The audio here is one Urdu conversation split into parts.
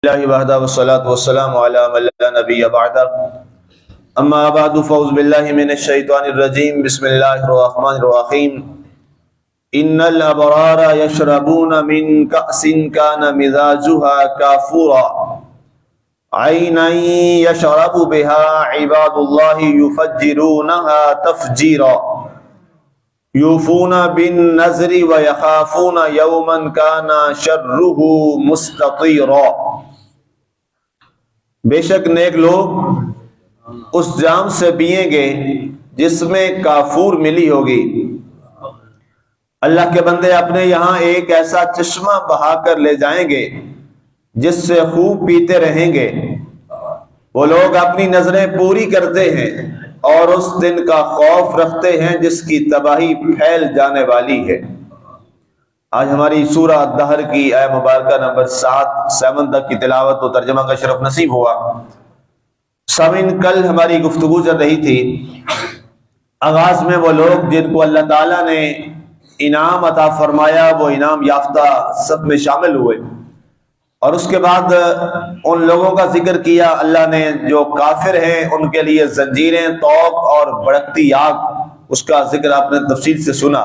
الله وحده والصلاة والسلام على من لا نبي بعده أما بعد فأعوذ بالله من الشيطان الرجيم بسم الله الرحمن الرحيم إن الأبرار يشربون من كأس كان مزاجها كافورا عينا يشرب بها عباد الله يفجرونها تفجيرا يوفون بالنذر ويخافون يوما كان شره مستطيرا۔ بے شک نیک لوگ اس جام سے پئیں گے جس میں کافور ملی ہوگی۔ اللہ کے بندے اپنے یہاں ایک ایسا چشمہ بہا کر لے جائیں گے جس سے خوب پیتے رہیں گے۔ وہ لوگ اپنی نظریں پوری کرتے ہیں اور اس دن کا خوف رکھتے ہیں جس کی تباہی پھیل جانے والی ہے۔ آج ہماری سورہ دہر کی آیت مبارکہ نمبر 7 تک کی تلاوت و ترجمہ کا شرف نصیب ہوا۔ سامعین، کل ہماری گفتگو چل رہی تھی آغاز میں وہ لوگ جن کو اللہ تعالیٰ نے انعام عطا فرمایا وہ انعام یافتہ سب میں شامل ہوئے، اور اس کے بعد ان لوگوں کا ذکر کیا اللہ نے جو کافر ہیں ان کے لیے زنجیریں، طوق اور بھڑکتی آگ، اس کا ذکر آپ نے تفصیل سے سنا۔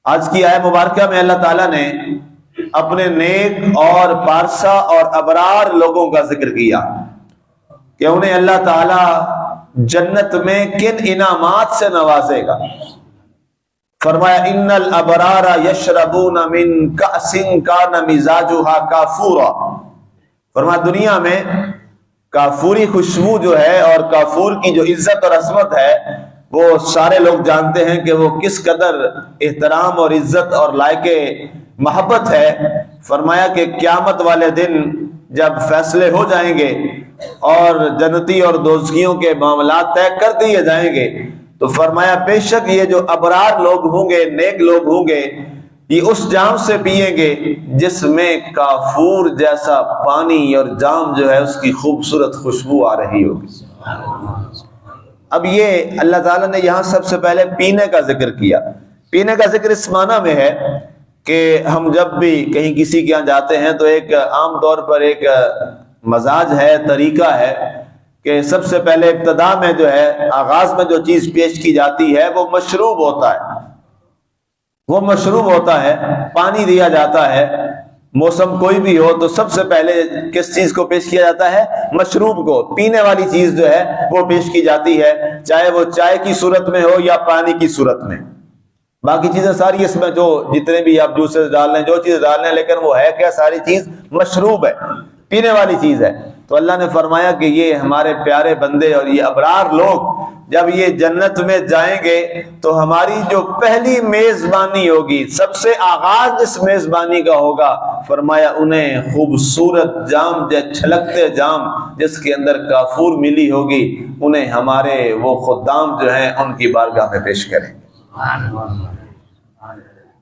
آج کی آیت مبارکہ میں اللہ تعالیٰ نے اپنے نیک اور پارسا اور ابرار لوگوں کا ذکر کیا کہ انہیں اللہ تعالیٰ جنت میں کن انعامات سے نوازے گا۔ فرمایا ان الابرار یشربون من کأس کان مزاجها کافورا۔ فرمایا دنیا میں کافوری خوشبو جو ہے اور کافور کی جو عزت اور عظمت ہے وہ سارے لوگ جانتے ہیں کہ وہ کس قدر احترام اور عزت اور لائق محبت ہے۔ فرمایا کہ قیامت والے دن جب فیصلے ہو جائیں گے اور جنتی اور دوزخیوں کے معاملات طے کر دیے جائیں گے تو فرمایا بے شک یہ جو ابرار لوگ ہوں گے، نیک لوگ ہوں گے، یہ اس جام سے پئیں گے جس میں کافور جیسا پانی اور جام جو ہے اس کی خوبصورت خوشبو آ رہی ہوگی۔ اب یہ اللہ تعالیٰ نے یہاں سب سے پہلے پینے کا ذکر کیا۔ پینے کا ذکر اس معنی میں ہے کہ ہم جب بھی کہیں کسی کے یہاں جاتے ہیں تو ایک عام طور پر ایک مزاج ہے، طریقہ ہے کہ سب سے پہلے ابتدا میں جو ہے آغاز میں جو چیز پیش کی جاتی ہے وہ مشروب ہوتا ہے۔ وہ مشروب ہوتا ہے، پانی دیا جاتا ہے، موسم کوئی بھی ہو تو سب سے پہلے کس چیز کو پیش کیا جاتا ہے؟ مشروب کو، پینے والی چیز جو ہے وہ پیش کی جاتی ہے، چاہے وہ چائے کی صورت میں ہو یا پانی کی صورت میں۔ باقی چیزیں ساری اس میں جو جتنے بھی آپ جوسز ڈال لیں، جو چیز ڈال لیں، لیکن وہ ہے کیا؟ ساری چیز مشروب ہے، پینے والی چیز ہے۔ تو اللہ نے فرمایا کہ یہ ہمارے پیارے بندے اور یہ ابرار لوگ جب یہ جنت میں جائیں گے تو ہماری جو پہلی میزبانی ہوگی، سب سے آغاز جس میزبانی کا ہوگا، فرمایا انہیں خوبصورت جام، چھلکتے جام جس کے اندر کافور ملی ہوگی، انہیں ہمارے وہ خدام جو ہیں ان کی بارگاہ میں پیش کریں گے۔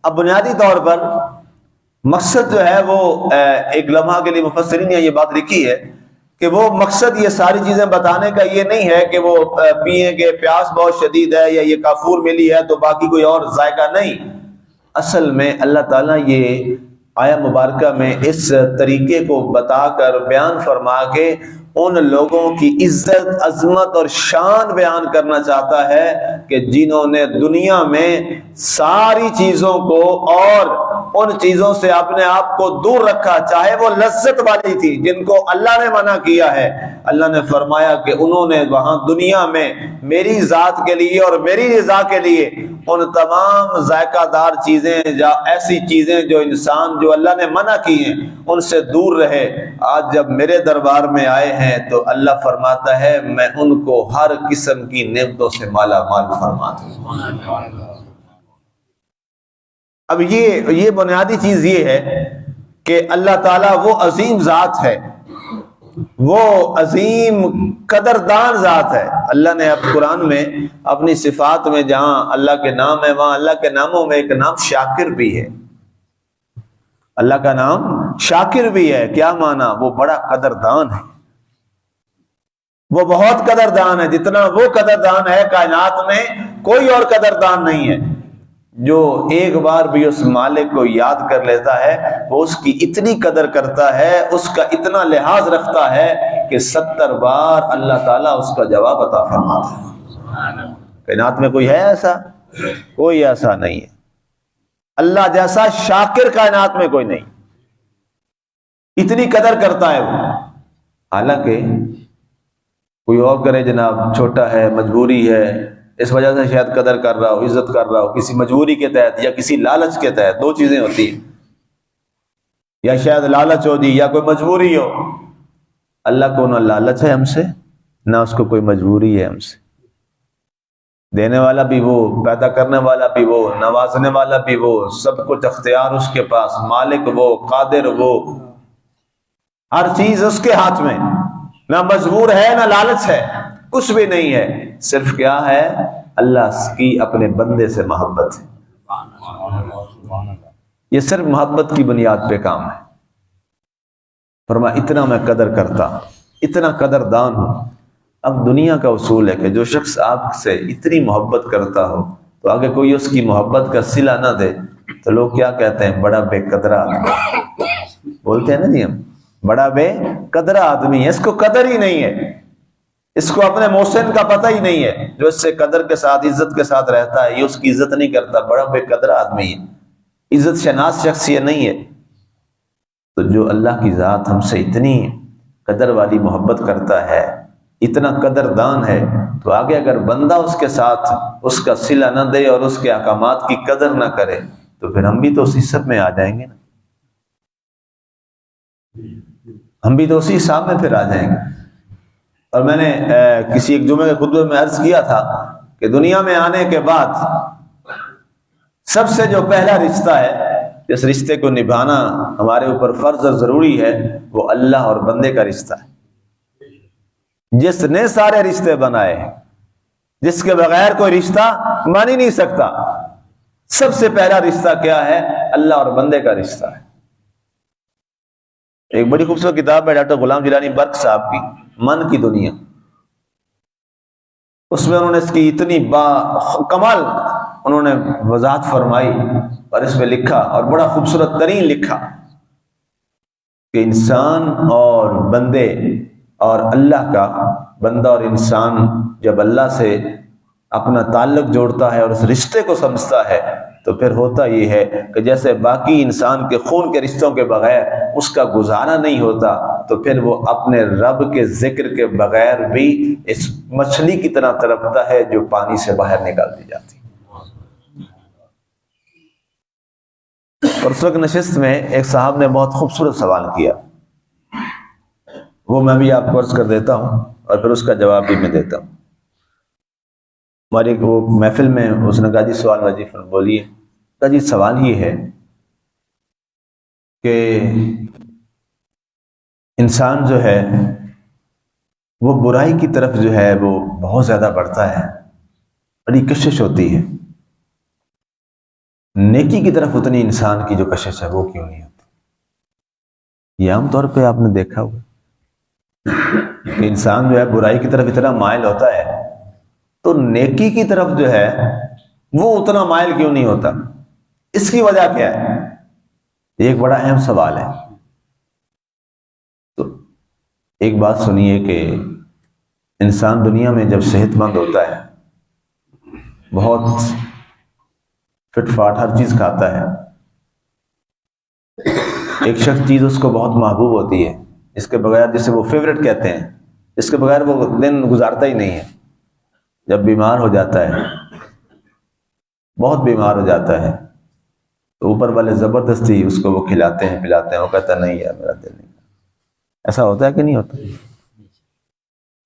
اب بنیادی طور پر مقصد جو ہے وہ ایک لمحہ کے لیے مفسرین نے یہ بات لکھی ہے کہ وہ مقصد یہ ساری چیزیں بتانے کا یہ نہیں ہے کہ وہ پئیں گے، پیاس بہت شدید ہے یا یہ کافور ملی ہے تو باقی کوئی اور ذائقہ نہیں۔ اصل میں اللہ تعالیٰ یہ آیت مبارکہ میں اس طریقے کو بتا کر بیان فرما کے ان لوگوں کی عزت، عظمت اور شان بیان کرنا چاہتا ہے کہ جنہوں نے دنیا میں ساری چیزوں کو اور ان چیزوں سے اپنے آپ کو دور رکھا، چاہے وہ لذت والی تھی جن کو اللہ نے منع کیا ہے، اللہ نے فرمایا کہ انہوں نے وہاں دنیا میں میری ذات کے لیے اور میری رضا کے لیے ان تمام ذائقہ دار چیزیں یا ایسی چیزیں جو انسان جو اللہ نے منع کی ہیں ان سے دور رہے۔ آج جب میرے دربار میں آئے ہیں تو اللہ فرماتا ہے میں ان کو ہر قسم کی نعمتوں سے مالا مال فرماتا ہوں۔ اب یہ بنیادی چیز یہ ہے کہ اللہ تعالیٰ وہ عظیم ذات ہے، وہ عظیم قدردان ذات ہے۔ اللہ نے اب قرآن میں اپنی صفات میں جہاں اللہ کے نام ہے وہاں اللہ کے ناموں میں ایک نام شاکر بھی ہے۔ اللہ کا نام شاکر بھی ہے۔ کیا معنی؟ وہ بڑا قدردان ہے، وہ بہت قدردان ہے۔ جتنا وہ قدردان ہے کائنات میں کوئی اور قدردان نہیں ہے۔ جو ایک بار بھی اس مالک کو یاد کر لیتا ہے وہ اس کی اتنی قدر کرتا ہے، اس کا اتنا لحاظ رکھتا ہے کہ 70 بار اللہ تعالیٰ اس کا جواب عطا فرماتا ہے۔ کائنات میں کوئی ہے ایسا؟ کوئی ایسا نہیں ہے۔ اللہ جیسا شاکر کائنات میں کوئی نہیں، اتنی قدر کرتا ہے وہ۔ حالانکہ کوئی اور کرے جناب، چھوٹا ہے، مجبوری ہے، اس وجہ سے شاید قدر کر رہا ہو، عزت کر رہا ہو، کسی مجبوری کے تحت یا کسی لالچ کے تحت۔ دو چیزیں ہوتی ہیں، یا شاید لالچ ہو جی، یا کوئی مجبوری ہو۔ اللہ کو نہ لالچ ہے ہم سے، نہ اس کو کوئی مجبوری ہے ہم سے۔ دینے والا بھی وہ، پیدا کرنے والا بھی وہ، نوازنے والا بھی وہ، سب کچھ اختیار اس کے پاس، مالک وہ، قادر وہ، ہر چیز اس کے ہاتھ میں۔ نہ مجبور ہے نہ لالچ ہے، کچھ بھی نہیں ہے۔ صرف کیا ہے؟ اللہ کی اپنے بندے سے محبت ہے۔ یہ صرف محبت کی بنیاد پہ کام ہے۔ فرمایا اتنا میں قدر کرتا ہوں، اتنا قدردان ہوں۔ اب دنیا کا اصول ہے کہ جو شخص آپ سے اتنی محبت کرتا ہو تو آگے کوئی اس کی محبت کا صلہ نہ دے تو لوگ کیا کہتے ہیں؟ بڑا بے قدرہ آدمی بولتے ہیں نا جی، ہم بڑا بے قدرہ آدمی ہے، اس کو قدر ہی نہیں ہے، اس کو اپنے محسن کا پتہ ہی نہیں ہے۔ جو اس سے قدر کے ساتھ، عزت کے ساتھ رہتا ہے، یہ اس کی عزت نہیں کرتا، بڑا بے قدرہ آدمی ہے، عزت شناس شخص یہ نہیں ہے۔ تو جو اللہ کی ذات ہم سے اتنی قدر والی محبت کرتا ہے، اتنا قدردان ہے، تو آگے اگر بندہ اس کے ساتھ اس کا صلہ نہ دے اور اس کے احکامات کی قدر نہ کرے تو پھر ہم بھی تو اسی حساب میں آ جائیں گے نا، ہم بھی تو اسی حساب میں پھر آ جائیں گے۔ اور میں نے کسی ایک جمعے کے خطبے میں عرض کیا تھا کہ دنیا میں آنے کے بعد سب سے جو پہلا رشتہ ہے، جس رشتے کو نبھانا ہمارے اوپر فرض اور ضروری ہے، وہ اللہ اور بندے کا رشتہ ہے۔ جس نے سارے رشتے بنائے ہیں، جس کے بغیر کوئی رشتہ مان ہی نہیں سکتا، سب سے پہلا رشتہ کیا ہے؟ اللہ اور بندے کا رشتہ ہے۔ ایک بڑی خوبصورت کتاب ہے ڈاکٹر غلام جیلانی برق صاحب کی، من کی دنیا، اس میں انہوں نے اس کی اتنی کمال انہوں نے وضاحت فرمائی اور اس میں لکھا، اور بڑا خوبصورت ترین لکھا کہ انسان اور بندے اور اللہ کا، بندہ اور انسان جب اللہ سے اپنا تعلق جوڑتا ہے اور اس رشتے کو سمجھتا ہے تو پھر ہوتا یہ ہے کہ جیسے باقی انسان کے خون کے رشتوں کے بغیر اس کا گزارا نہیں ہوتا، تو پھر وہ اپنے رب کے ذکر کے بغیر بھی اس مچھلی کی طرح تڑپتا ہے جو پانی سے باہر نکال دی جاتی۔ اور اس وقت نشست میں ایک صاحب نے بہت خوبصورت سوال کیا، وہ میں بھی آپ کو عرض کر دیتا ہوں اور پھر اس کا جواب بھی میں دیتا ہوں۔ ہماری وہ محفل میں اس نے کہا جی سوال واجی بولیے۔ کہا جی سوال یہ ہے کہ انسان جو ہے وہ برائی کی طرف جو ہے وہ بہت زیادہ بڑھتا ہے، بڑی کشش ہوتی ہے، نیکی کی طرف اتنی انسان کی جو کشش ہے وہ کیوں نہیں ہوتی؟ یہ عام طور پہ آپ نے دیکھا ہوگا کہ انسان جو ہے برائی کی طرف اتنا مائل ہوتا ہے تو نیکی کی طرف جو ہے وہ اتنا مائل کیوں نہیں ہوتا؟ اس کی وجہ کیا ہے؟ یہ ایک بڑا اہم سوال ہے۔ تو ایک بات سنیے کہ انسان دنیا میں جب صحت مند ہوتا ہے، بہت فٹ فاٹ ہر چیز کھاتا ہے، ایک شخص چیز اس کو بہت محبوب ہوتی ہے، اس کے بغیر، جسے وہ فیورٹ کہتے ہیں، اس کے بغیر وہ دن گزارتا ہی نہیں ہے۔ جب بیمار ہو جاتا ہے، بہت بیمار ہو جاتا ہے، تو اوپر والے زبردستی اس کو وہ کھلاتے ہیں پلاتے ہیں، وہ کہتا نہیں یار میرا دل نہیں۔ ایسا ہوتا ہے کہ نہیں ہوتا؟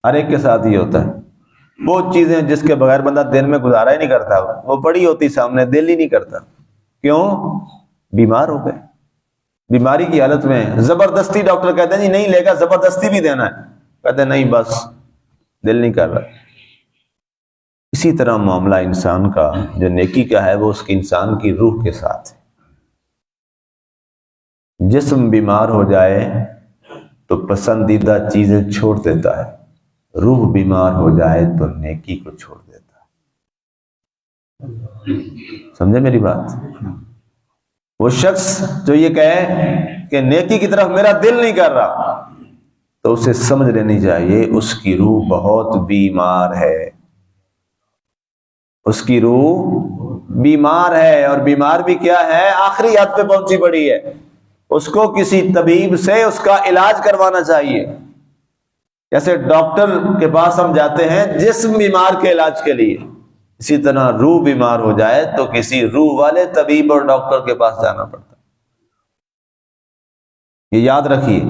ہر ایک کے ساتھ ہی ہوتا ہے۔ وہ چیزیں جس کے بغیر بندہ دن میں گزارا ہی نہیں کرتا، وہ پڑی ہوتی سامنے، دل ہی نہیں کرتا۔ کیوں؟ بیمار ہو گئے۔ بیماری کی حالت میں زبردستی ڈاکٹر کہتے ہیں جی نہیں لے گا، زبردستی بھی دینا ہے، کہتے ہیں نہیں بس دل نہیں کر رہا۔ اسی طرح معاملہ انسان کا جو نیکی کا ہے وہ اس کی انسان کی روح کے ساتھ ہے۔ جسم بیمار ہو جائے تو پسندیدہ چیزیں چھوڑ دیتا ہے، روح بیمار ہو جائے تو نیکی کو چھوڑ دیتا ہے۔ سمجھے میری بات؟ وہ شخص جو یہ کہے کہ نیکی کی طرف میرا دل نہیں کر رہا، تو اسے سمجھ لینی چاہیے اس کی روح بہت بیمار ہے، اس کی روح بیمار ہے، اور بیمار بھی کیا ہے، آخری حد پہ پہنچی پڑی ہے، اس کو کسی طبیب سے اس کا علاج کروانا چاہیے۔ جیسے ڈاکٹر کے پاس ہم جاتے ہیں جسم بیمار کے علاج کے لیے، اسی طرح روح بیمار ہو جائے تو کسی روح والے طبیب اور ڈاکٹر کے پاس جانا پڑتا ہے۔ یہ یاد رکھیے،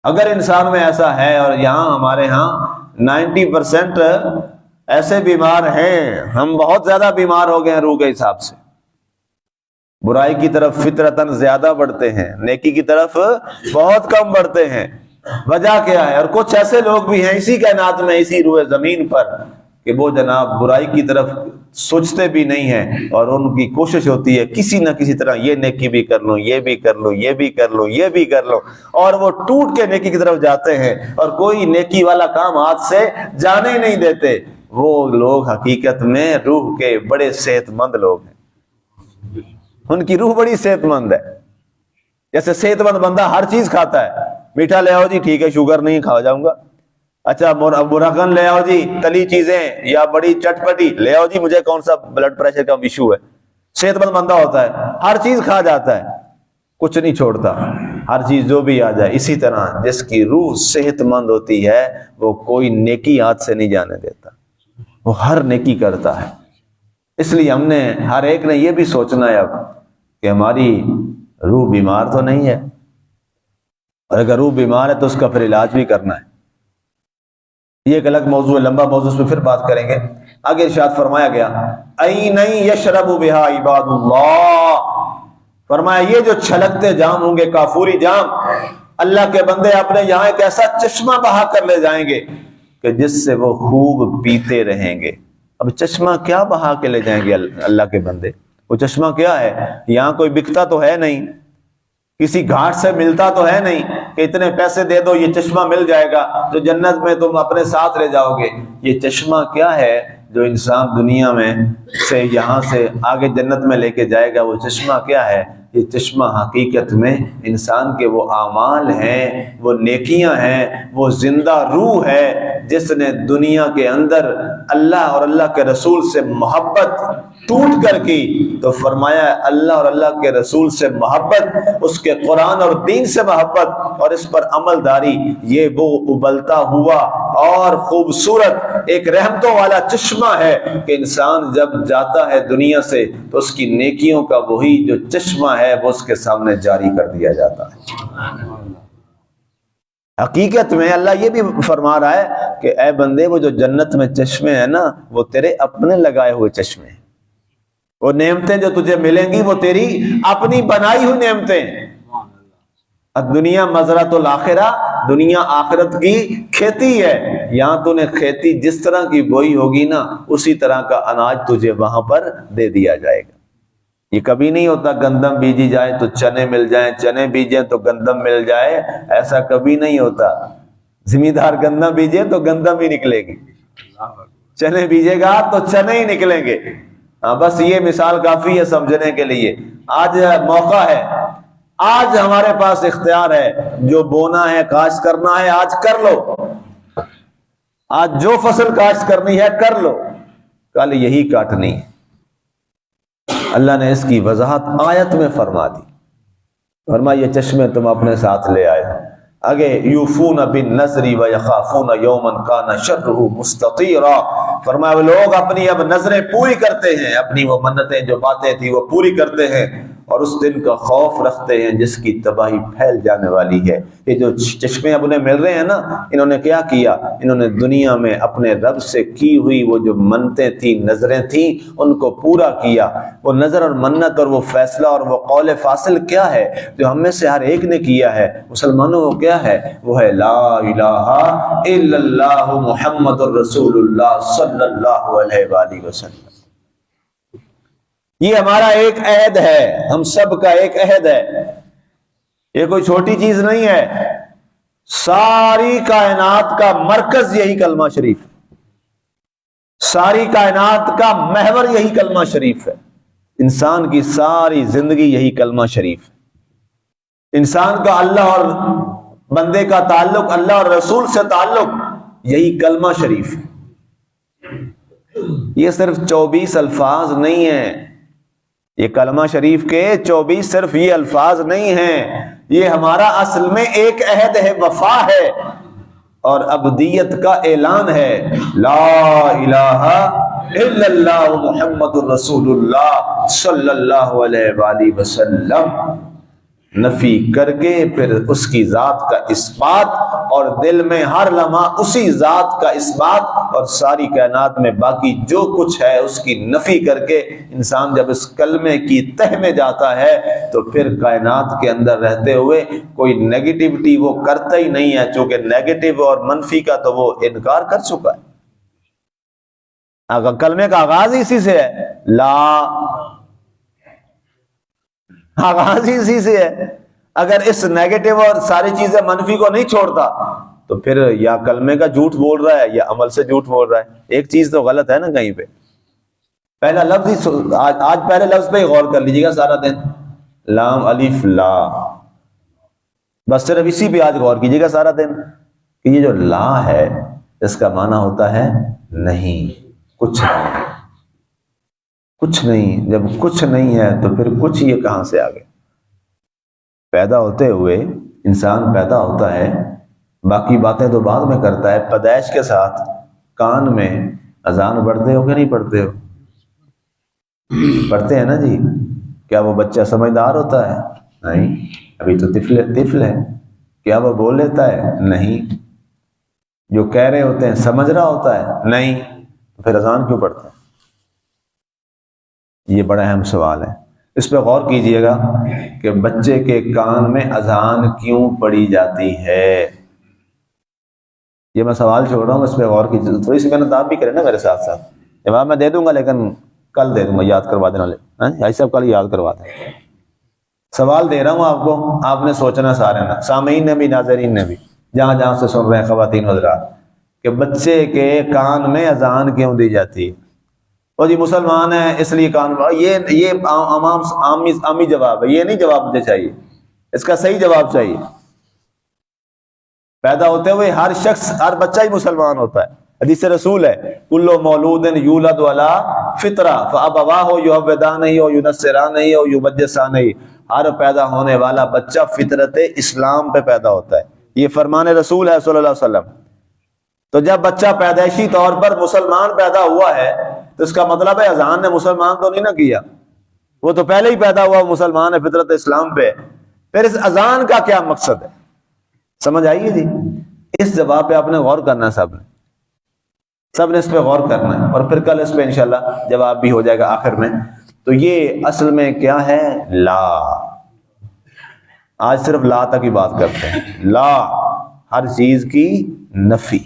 اگر انسان میں ایسا ہے، اور یہاں ہمارے ہاں 90% ایسے بیمار ہیں، ہم بہت زیادہ بیمار ہو گئے ہیں روح کے حساب سے، برائی کی طرف فطرتاً زیادہ بڑھتے ہیں، نیکی کی طرف بہت کم بڑھتے ہیں۔ وجہ کیا ہے؟ اور کچھ ایسے لوگ بھی ہیں اسی کائنات میں، اسی روئے زمین پر، کہ وہ جناب برائی کی طرف سوچتے بھی نہیں ہیں، اور ان کی کوشش ہوتی ہے کسی نہ کسی طرح یہ نیکی بھی کر لوں، یہ بھی کر لوں، یہ بھی کر لوں، یہ بھی کر لوں، اور وہ ٹوٹ کے نیکی کی طرف جاتے ہیں، اور کوئی نیکی والا کام ہاتھ سے جانے ہی نہیں دیتے۔ وہ لوگ حقیقت میں روح کے بڑے صحت مند لوگ ہیں، ان کی روح بڑی صحت مند ہے۔ جیسے صحت مند بندہ ہر چیز کھاتا ہے، میٹھا لے آؤ جی، ٹھیک ہے، شوگر نہیں، کھا جاؤں گا۔ اچھا مرغن لے آؤ جی، تلی چیزیں یا بڑی چٹپٹی لے آؤ جی، مجھے کون سا بلڈ پریشر کا ایشو ہے۔ صحت مند بندہ ہوتا ہے، ہر چیز کھا جاتا ہے، کچھ نہیں چھوڑتا، ہر چیز جو بھی آ جائے۔ اسی طرح جس کی روح صحت مند ہوتی ہے وہ کوئی نیکی ہاتھ سے نہیں جانے دیتا، وہ ہر نیکی کرتا ہے۔ اس لیے ہم نے ہر ایک نے یہ بھی سوچنا ہے اب کہ ہماری روح بیمار تو نہیں ہے، اور اگر روح بیمار ہے تو اس کا پھر علاج بھی کرنا ہے۔ یہ ایک الگ موضوع ہے، لمبا موضوع، اس پہ پھر بات کریں گے۔ آگے ارشاد فرمایا گیا عَيْنًا يَشْرَبُ بِهَا عِبَادُ اللَّهِ، فرمایا یہ جو چھلکتے جام ہوں گے، کافوری جام، اللہ کے بندے اپنے یہاں ایک ایسا چشمہ بہا کر لے جائیں گے کہ جس سے وہ خوب پیتے رہیں گے۔ اب چشمہ کیا بہا کے لے جائیں گے اللہ کے بندے؟ وہ چشمہ کیا ہے؟ یہاں کوئی بکتا تو ہے نہیں، کسی گھاٹ سے ملتا تو ہے نہیں کہ اتنے پیسے دے دو یہ چشمہ مل جائے گا جو جنت میں تم اپنے ساتھ لے جاؤ گے۔ یہ چشمہ کیا ہے جو انسان دنیا میں سے یہاں سے آگے جنت میں لے کے جائے گا؟ وہ چشمہ کیا ہے؟ یہ چشمہ حقیقت میں انسان کے وہ اعمال ہیں، وہ نیکیاں ہیں، وہ زندہ روح ہے جس نے دنیا کے اندر اللہ اور اللہ کے رسول سے محبت ٹوٹ کر کی۔ تو فرمایا اللہ اور اللہ کے رسول سے محبت، اس کے قرآن اور دین سے محبت اور اس پر عمل داری، یہ وہ ابلتا ہوا اور خوبصورت ایک رحمتوں والا چشمہ ہے کہ انسان جب جاتا ہے دنیا سے تو اس کی نیکیوں کا وہی جو چشمہ ہے وہ اس کے سامنے جاری کر دیا جاتا ہے۔ حقیقت میں اللہ یہ بھی فرما رہا ہے کہ اے بندے، وہ جو جنت میں چشمے ہیں نا، وہ تیرے اپنے لگائے ہوئے چشمے ہیں۔ وہ نعمتیں جو تجھے ملیں گی وہ تیری اپنی بنائی ہوئی نعمتیں ہیں۔ دنیا مزرعۃ الاخرہ، دنیا آخرت کی کھیتی ہے، یہاں تو نے کھیتی جس طرح کی بوئی ہوگی نا اسی طرح کا اناج تجھے وہاں پر دے دیا جائے گا۔ یہ کبھی نہیں ہوتا گندم بیجی جائے تو چنے مل جائیں، چنے بیجیں تو گندم مل جائے، ایسا کبھی نہیں ہوتا۔ زمیندار گندم بیجے تو گندم ہی نکلے گی، چنے بیجے گا تو چنے ہی نکلیں گے۔ بس یہ مثال کافی ہے سمجھنے کے لیے۔ آج موقع ہے، آج ہمارے پاس اختیار ہے، جو بونا ہے، کاشت کرنا ہے، آج کر لو۔ آج جو فصل کاشت کرنی ہے کر لو، کل یہی کاٹنی ہے۔ اللہ نے اس کی وضاحت آیت میں فرما دی، فرمایا یہ چشمے تم اپنے ساتھ لے آئے۔ آگے یوفون بالنذر ویخافون یوما کان شرہ مستطیرا، فرمایا وہ لوگ اپنی اب نظریں پوری کرتے ہیں، اپنی وہ منتیں جو باتیں تھی وہ پوری کرتے ہیں، اور اس دن کا خوف رکھتے ہیں جس کی تباہی پھیل جانے والی ہے۔ یہ جو چشمے اب انہیں مل رہے ہیں نا، انہوں نے کیا کیا؟ انہوں نے دنیا میں اپنے رب سے کی ہوئی وہ جو منتیں تھیں، نظریں تھیں، ان کو پورا کیا۔ وہ نظر اور منت اور وہ فیصلہ اور وہ قول فاصل کیا ہے جو ہم میں سے ہر ایک نے کیا ہے مسلمانوں؟ وہ کیا ہے؟ وہ ہے لا الہ الا اللہ محمد الرسول اللہ صلی اللہ علیہ وآلہ وسلم۔ یہ ہمارا ایک عہد ہے، ہم سب کا ایک عہد ہے، یہ کوئی چھوٹی چیز نہیں ہے۔ ساری کائنات کا مرکز یہی کلمہ شریف، ساری کائنات کا محور یہی کلمہ شریف ہے، انسان کی ساری زندگی یہی کلمہ شریف ہے، انسان کا اللہ اور بندے کا تعلق، اللہ اور رسول سے تعلق یہی کلمہ شریف ہے۔ یہ صرف 24 الفاظ نہیں ہیں، یہ کلمہ شریف کے 24 صرف یہ الفاظ نہیں ہیں، یہ ہمارا اصل میں ایک عہد ہے، وفا ہے اور ابدیت کا اعلان ہے۔ لا الہ الا اللہ محمد الرسول اللہ صلی اللہ علیہ وآلہ وسلم، نفی کر کے پھر اس کی ذات کا اثبات، اور دل میں ہر لمحہ اسی ذات کا اثبات، اور ساری کائنات میں باقی جو کچھ ہے اس کی نفی کر کے انسان جب اس کلمے کی تہ میں جاتا ہے تو پھر کائنات کے اندر رہتے ہوئے کوئی نیگیٹیوٹی وہ کرتا ہی نہیں ہے، چونکہ نیگیٹو اور منفی کا تو وہ انکار کر چکا ہے۔ اگر کلمے کا آغاز ہی اسی سے ہے، لا، آغاز ہی اسی سے ہے، اگر اس نیگیٹو اور ساری چیزیں منفی کو نہیں چھوڑتا تو پھر یا کلمے کا جھوٹ بول رہا ہے یا عمل سے جھوٹ بول رہا ہے۔ ایک چیز تو غلط ہے نا کہیں پہ، پہلا لفظ ہی آج پہلے لفظ پہ ہی غور کر لیجیے گا سارا دن، لام الف لا، بس صرف اسی پہ آج غور کیجیے گا سارا دن کہ یہ جو لا ہے اس کا معنی ہوتا ہے نہیں، کچھ نہیں، کچھ نہیں۔ جب کچھ نہیں ہے تو پھر کچھ یہ کہاں سے آ گیا؟ پیدا ہوتے ہوئے انسان پیدا ہوتا ہے، باقی باتیں تو بعد میں کرتا ہے، پیدائش کے ساتھ کان میں اذان پڑھتے ہو کہ نہیں پڑھتے ہو؟ پڑھتے ہیں نا جی۔ کیا وہ بچہ سمجھدار ہوتا ہے؟ نہیں، ابھی تو طفل ہے۔ کیا وہ بول لیتا ہے؟ نہیں۔ جو کہہ رہے ہوتے ہیں سمجھ رہا ہوتا ہے؟ نہیں۔ تو پھر اذان کیوں پڑھتے ہیں؟ یہ بڑا اہم سوال ہے، اس پہ غور کیجئے گا کہ بچے کے کان میں اذان کیوں پڑی جاتی ہے۔ یہ میں سوال چھوڑ رہا ہوں، اس پہ غور کیجئے، تھوڑی سی محنت آپ بھی کریں نا میرے ساتھ ساتھ۔ جواب میں دے دوں گا لیکن کل دے دوں گا، یاد کروا دینا، ایسا کل یاد کروا دیں۔ سوال دے رہا ہوں آپ کو، آپ نے سوچنا، سارے نا، سامعین نے بھی ناظرین نے بھی، جہاں جہاں سے سن رہے ہیں خواتین حضرات، کہ بچے کے کان میں اذان کیوں دی جاتی ہے؟ اور جی مسلمان ہیں اس لیے کان، یہ عامی جواب ہے، یہ نہیں جواب مجھے چاہیے، اس کا صحیح جواب چاہیے۔ پیدا ہوتے ہوئے ہر شخص، ہر بچہ ہی مسلمان ہوتا ہے، حدیث رسول ہے، کل مولود یولد علی فطرہ فابواہ یہودانہ او ینصرانہ او یمجسانہ، ہر پیدا ہونے والا بچہ فطرت اسلام پہ پیدا ہوتا ہے، یہ فرمان رسول ہے صلی اللہ علیہ وسلم۔ تو جب بچہ پیدائشی طور پر مسلمان پیدا ہوا ہے تو اس کا مطلب ہے اذان نے مسلمان تو نہیں نہ کیا، وہ تو پہلے ہی پیدا ہوا مسلمان ہے، فطرت اسلام پہ۔ پھر اس اذان کا کیا مقصد ہے؟ سمجھ آئیے جی؟ اس جواب پہ آپ نے غور کرنا ہے، سب نے اس پہ غور کرنا ہے، اور پھر کل اس پہ انشاءاللہ جواب بھی ہو جائے گا آخر میں۔ تو یہ اصل میں کیا ہے؟ لا۔ آج صرف لا تک ہی بات کرتے ہیں، لا، ہر چیز کی نفی،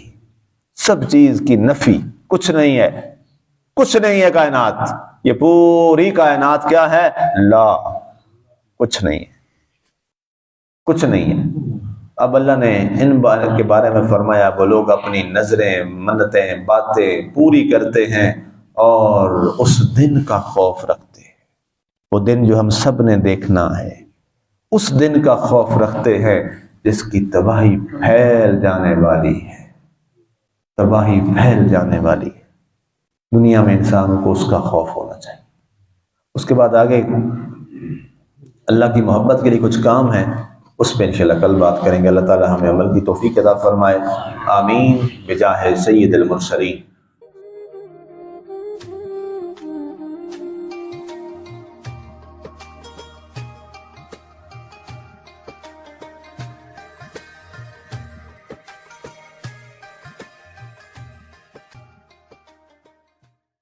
سب چیز کی نفی، کچھ نہیں ہے، کچھ نہیں ہے کائنات، یہ پوری کائنات کیا ہے؟ لا، کچھ نہیں ہے، کچھ نہیں ہے۔ اب اللہ نے ان کے بارے میں فرمایا وہ لوگ اپنی نظریں، منتیں، باتیں پوری کرتے ہیں اور اس دن کا خوف رکھتے ہیں، وہ دن جو ہم سب نے دیکھنا ہے، اس دن کا خوف رکھتے ہیں جس کی تباہی پھیل جانے والی ہے، تباہی پھیل جانے والی ہے۔ دنیا میں انسانوں کو اس کا خوف ہونا چاہیے۔ اس کے بعد آگے اللہ کی محبت کے لیے کچھ کام ہے، اس پہ انشاءاللہ کل بات کریں گے۔ اللہ تعالی ہمیں عمل کی توفیق عطا فرمائے، آمین، بجاہ سید المرسلین۔